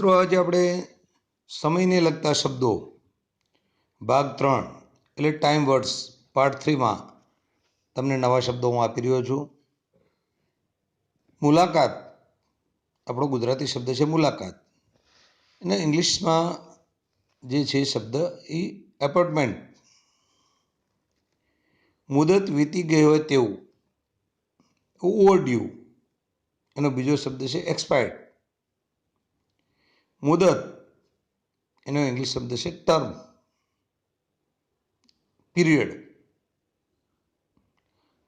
મિત્રો આજે આપણે સમયને લગતા શબ્દો ભાગ 3 એટલે ટાઈમ વર્ડ્સ પાર્ટ 3માં તમને નવા શબ્દો હું આપી રહ્યો છું. મુલાકાત આપણો ગુજરાતી શબ્દ છે મુલાકાત, અને ઇંગ્લિશમાં જે છે શબ્દ એ એપોઇન્ટમેન્ટ. મુદત વીતી ગઈ હોય તેવું, ઓવરડ્યુ. એનો બીજો શબ્દ છે એક્સપાયર્ડ. મુદત એનો ઇંગ્લિશ શબ્દ છે ટર્મ, પીરિયડ.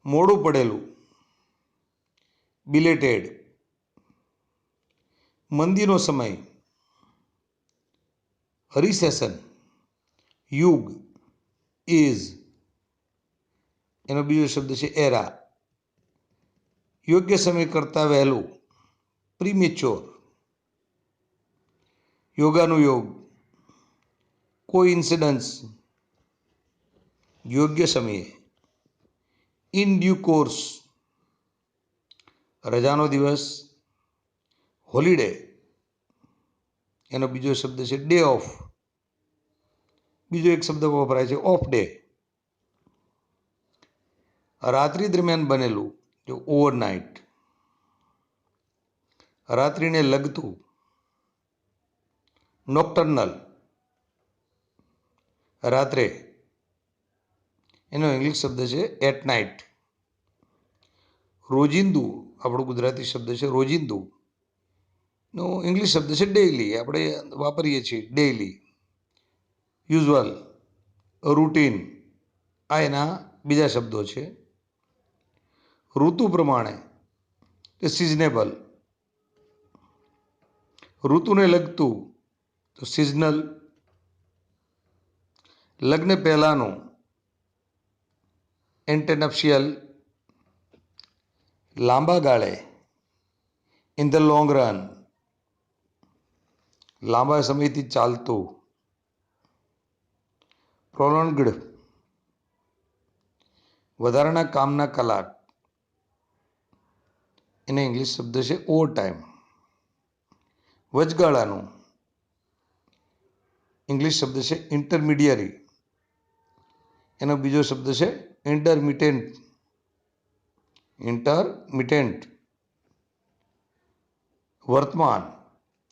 મોડું પડેલું, બિલેટેડ. મંદીનો સમય, રિસેશન. યુગ, ઇઝ. એનો બીજો શબ્દ છે એરા. યોગ્ય સમય કરતાં વહેલું, પ્રીમેચ્યોર. યોગાનુયોગ, કોઇન્સિડન્સ. યોગ્ય સમયે, ઇન ડ્યુ કોર્સ. રજાનો દિવસ, હોલિડે. એનો બીજો શબ્દ છે ડે ઓફ. બીજો એક શબ્દ વપરાય છે ઓફ ડે. રાત્રિ દરમિયાન બનેલું, જો ઓવરનાઇટ. રાત્રિને લગતું, નોક્ટર્નલ. રાત્રે એનો ઇંગ્લિશ શબ્દ છે એટ નાઇટ. રોજિંદુ આપણો ગુજરાતી શબ્દ છે રોજિંદુ. નો ઇંગ્લિશ શબ્દ છે ડેઇલી. આપણે વાપરીએ છીએ ડેઇલી, યુઝ્યુઅલ, રૂટીન. આ એના બીજા શબ્દો છે. ઋતુ પ્રમાણે કે સિઝનેબલ. ઋતુને લગતું તો સિઝનલ. લગ્ન પહેલાંનું, એન્ટેનપ્શિયલ. લાંબા ગાળે, ઇન ધ લોંગ રન. લાંબા સમયથી ચાલતું, પ્રોલોન્ગ્ડ. વધારાના કામના કલાક, એને ઇંગ્લિશ શબ્દ છે ઓવર ટાઈમ. વચગાળાનું, ઇંગ્લિશ શબ્દ છે ઇન્ટરમીડિયરી. એનો બીજો શબ્દ છે ઇન્ટરમિટેન્ટ. ઇન્ટરમિટેન્ટ. વર્તમાન,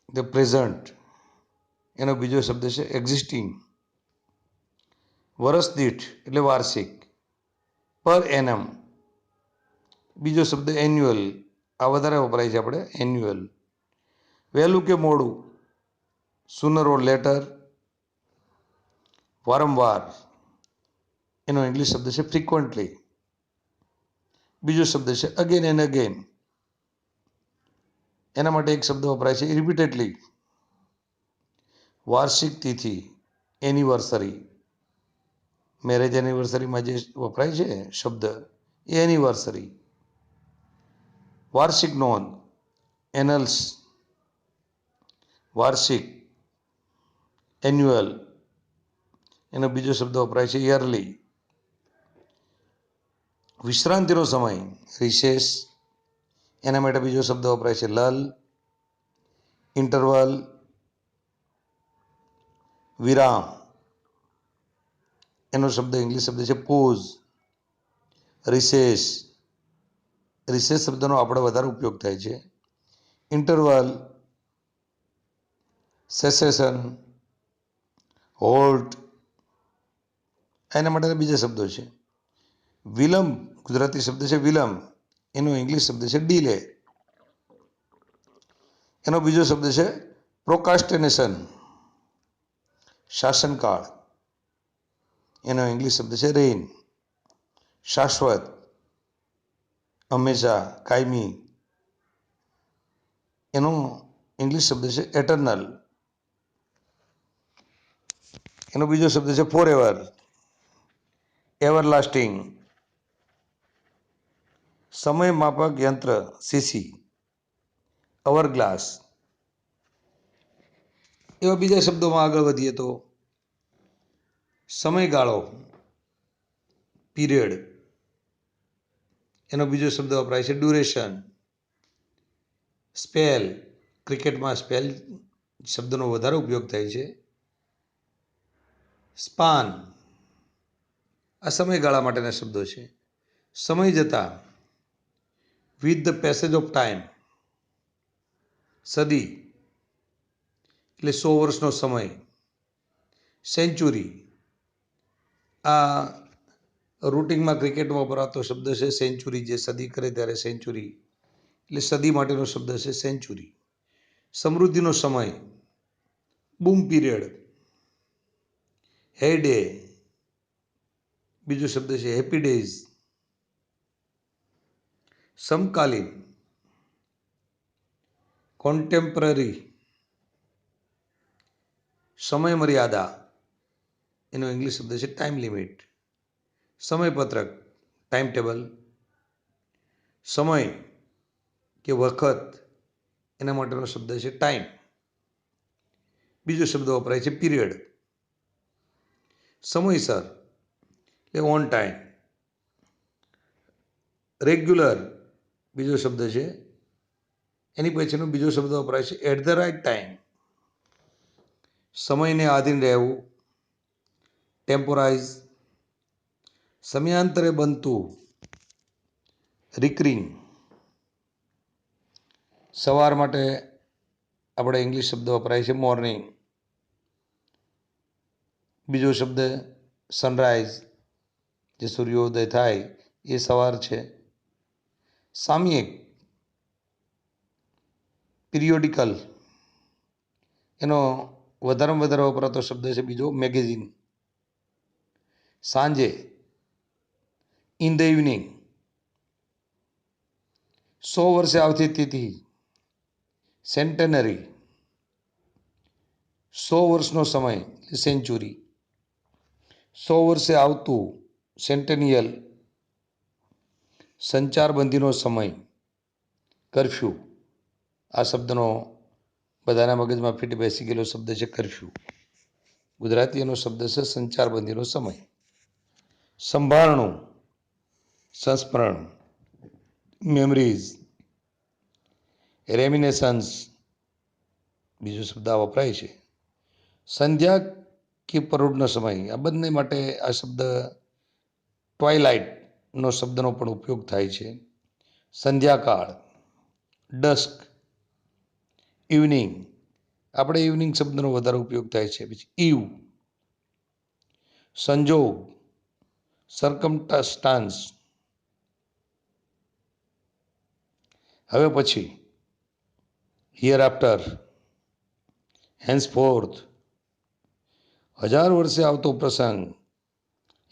ધ પ્રેઝન્ટ. એનો બીજો શબ્દ છે એક્ઝિસ્ટિંગ. વર્ષ દીઠ એટલે વાર્ષિક, પર એનમ. બીજો શબ્દ એન્યુઅલ. આ વધારે વપરાય છે આપણે એન્યુઅલ. વહેલું કે મોડું, સુનર ઓર લેટર. વારંવાર, એનો ઇંગ્લિશ શબ્દ છે ફ્રિકવન્ટલી. બીજો શબ્દ છે અગેન એન્ડ અગેન. એના માટે એક શબ્દ વપરાય છે રિપીટેડલી. વાર્ષિક તિથિ, એનિવર્સરી. મેરેજ એનિવર્સરીમાં જે વપરાય છે શબ્દ એ એનિવર્સરી. વાર્ષિક નોંધ, એનલ્સ. વાર્ષિક, એન્યુઅલ. એનો બીજો શબ્દ વપરાય છે યરલી. વિશ્રાંતિનો સમય, રિસેસ. એના માટે બીજો શબ્દ વપરાય છે લલ. ઇન્ટરવલ, વિરામ. એનો શબ્દ ઇંગ્લિશ શબ્દ છે પોઝ. રિસેસ. રિસેસ શબ્દનો આપણે વધારે ઉપયોગ થાય છે. Interval, cessation, halt. એના માટેના બીજા શબ્દો છે. વિલંબ, ગુજરાતી શબ્દ છે વિલંબ. એનો ઇંગ્લિશ શબ્દ છે ડીલે. એનો બીજો શબ્દ છે પ્રોકાસ્ટિનેશન, શાસનકાળ. એનો ઇંગ્લિશ શબ્દ છે રેઇન. શાશ્વત, હંમેશા, કાયમી. એનો ઇંગ્લિશ શબ્દ છે એટર્નલ. એનો બીજો શબ્દ છે ફોર એવર, એવરલાસ્ટિંગ. સમય માપક યંત્ર, સીસી. અવરગ્લાસ. એવા બીજા શબ્દોમાં આગળ વધીએ તો સમયગાળો, પીરિયડ. એનો બીજો શબ્દ વપરાય છે ડ્યુરેશન. સ્પેલ, ક્રિકેટમાં સ્પેલ શબ્દનો વધારે ઉપયોગ થાય છે. સ્પાન, આ સમયગાળા માટેના શબ્દો છે. સમય જતાં, with the passage of time. સદી એટલે 100 વર્ષનો સમય. સેન્ચુરી, આ રૂટિનમાં ક્રિકેટમાં વપરાતો શબ્દ છે. સેન્ચુરી, જે સદી કરે ત્યારે સેન્ચુરી એટલે સદી માટેનો શબ્દ છે સેન્ચુરી. સમૃદ્ધિનો સમય, બૂમ પીરિયડ. હે ડે, બીજો શબ્દ છે હેપી ડેઝ. સમકાલીન, કોન્ટેમ્પરરી. સમય મર્યાદા, એનો ઇંગ્લિશ શબ્દ છે ટાઈમ લિમિટ. સમયપત્રક, ટાઈમ ટેબલ. સમય કે વખત, એના માટેનો શબ્દ છે ટાઈમ. બીજો શબ્દ વપરાય છે પીરિયડ. સમયસર એટલે ઓન ટાઈમ. રેગ્યુલર, બીજો શબ્દ છે. એની પછીનો બીજો શબ્દ વપરાય છે એટ ધ રાઇટ ટાઈમ. સમયને આધીન રહેવું, ટેમ્પોરાઇઝ. સમયાંતરે બનતું, રિકરિંગ. સવાર માટે આપણે ઇંગ્લિશ શબ્દ વપરાય છે મોર્નિંગ. બીજો શબ્દ સનરાઈઝ, જે સૂર્યોદય થાય એ સવાર છે. સામયિક, પિરિયોડિકલ, એનો વધારેમાં વધારે વપરાતો શબ્દ છે બીજો મેગેઝિન. સાંજે, ઇન ધ ઇવનિંગ. 100 વર્ષે આવતી તિથિ, સેન્ટેનરી. 100 વર્ષનો સમય, સેન્ચુરી. 100 વર્ષે આવતું, સેન્ટેનિયલ. સંચારબંધીનો સમય, કરફ્યુ. આ શબ્દનો બધાના મગજમાં ફિટ બેસી ગયેલો શબ્દ છે કરફ્યુ. ગુજરાતીનો શબ્દ છે સંચારબંધીનો સમય. સંભાળણું, સંસ્મરણ. મેમરીઝ, રેમિનેસન્સ, બીજો શબ્દ આ વપરાય છે. સંધ્યા કે પરોઢનો સમય, આ બંને માટે આ શબ્દ ટ્વાઇલાઇટનો શબ્દનો પણ ઉપયોગ થાય છે. સંધ્યાકાળ, ડસ્ક. ઇવનિંગ, આપણે ઇવનિંગ શબ્દનો વધારે ઉપયોગ થાય છે. પછી ઈવ, સંજોગ, સરકમસ્ટાન્સ. હવે પછી હિયર આફ્ટર, હેન્સફોર્થ. 1000 વર્ષે આવતો પ્રસંગ,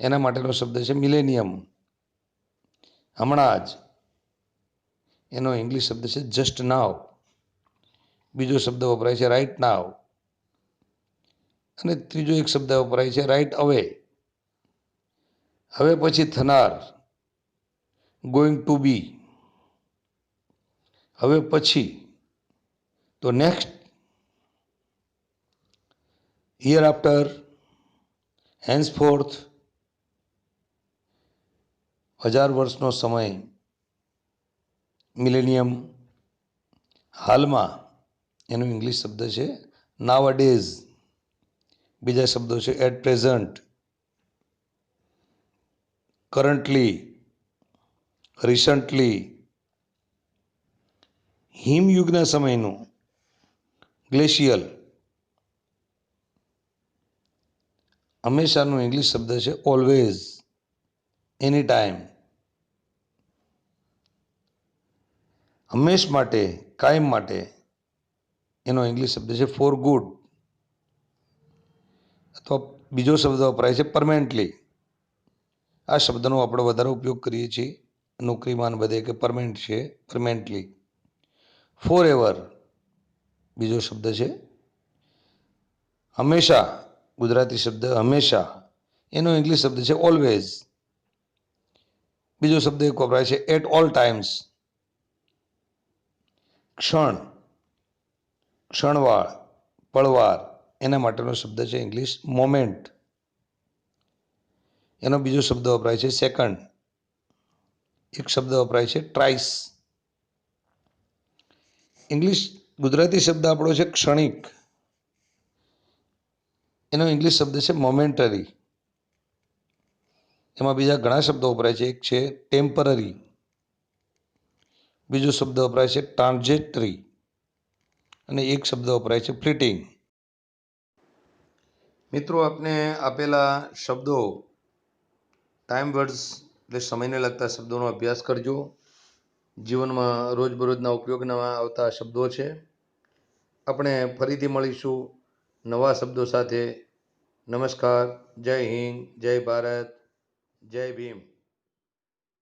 એના માટેનો શબ્દ છે મિલેનિયમ. હમણાં જ, એનો ઇંગ્લિશ શબ્દ છે જસ્ટ નાવ. બીજો શબ્દ વપરાય છે રાઇટ નાવ. અને ત્રીજો એક શબ્દ વપરાય છે રાઇટ અવે. હવે પછી થનાર, ગોઈંગ ટુ બી. હવે પછી, તો નેક્સ્ટ. Here after, હેન્સફોર્થ. 1000 વર્ષનો સમય, મિલેનિયમ. હાલમાં, એનો ઇંગ્લિશ શબ્દ છે નાવઅડેઝ. બીજા શબ્દો છે એટ પ્રેઝન્ટ, કરન્ટલી, રિસન્ટલી. હિમયુગના સમયનું, ગ્લેશિયલ. હંમેશાનો ઇંગ્લિશ શબ્દ છે ઓલવેઝ, એની ટાઈમ. હંમેશ માટે, કાયમ માટે, એનો ઇંગ્લિશ શબ્દ છે ફોર ગુડ. અથવા બીજો શબ્દ વપરાય છે પરમેનન્ટલી. આ શબ્દનો આપણે વધારે ઉપયોગ કરીએ છીએ નોકરીમાં બધે કે પરમેનન્ટ છે, પરમેનન્ટલી. ફોર એવર, બીજો શબ્દ છે. હંમેશા, ગુજરાતી શબ્દ હંમેશા, એનો ઇંગ્લિશ શબ્દ છે ઓલવેઝ. બીજો શબ્દ એક વપરાય છે એટ ઓલ ટાઈમ્સ. ક્ષણ, ક્ષણવાળ, પળવાર, એના માટેનો શબ્દ છે ઇંગ્લિશ મોમેન્ટ. એનો બીજો શબ્દ વપરાય છે સેકન્ડ. એક શબ્દ વપરાય છે ટ્રાઇસ. ઇંગ્લિશ ગુજરાતી શબ્દ આપણો છે ક્ષણિક. એનો ઇંગ્લિશ શબ્દ છે મોમેન્ટરી. એમાં બીજા ઘણા શબ્દો વપરાય છે. એક છે ટેમ્પરરી, બીજો શબ્દ વપરાય છે ટ્રાન્ઝેટરી અને એક શબ્દ વપરાય છે ફ્લીટિંગ. મિત્રો, આપને આપેલા શબ્દો ટાઈમ વર્ડ્સ એટલે સમયને લગતા શબ્દોનો અભ્યાસ કરજો. જીવનમાં રોજબરોજના ઉપયોગમાં આવતા શબ્દો છે. આપણે ફરીથી મળીશું નવા શબ્દો સાથે. નમસ્કાર. જય હિન્દ, જય ભારત, જય ભીમ.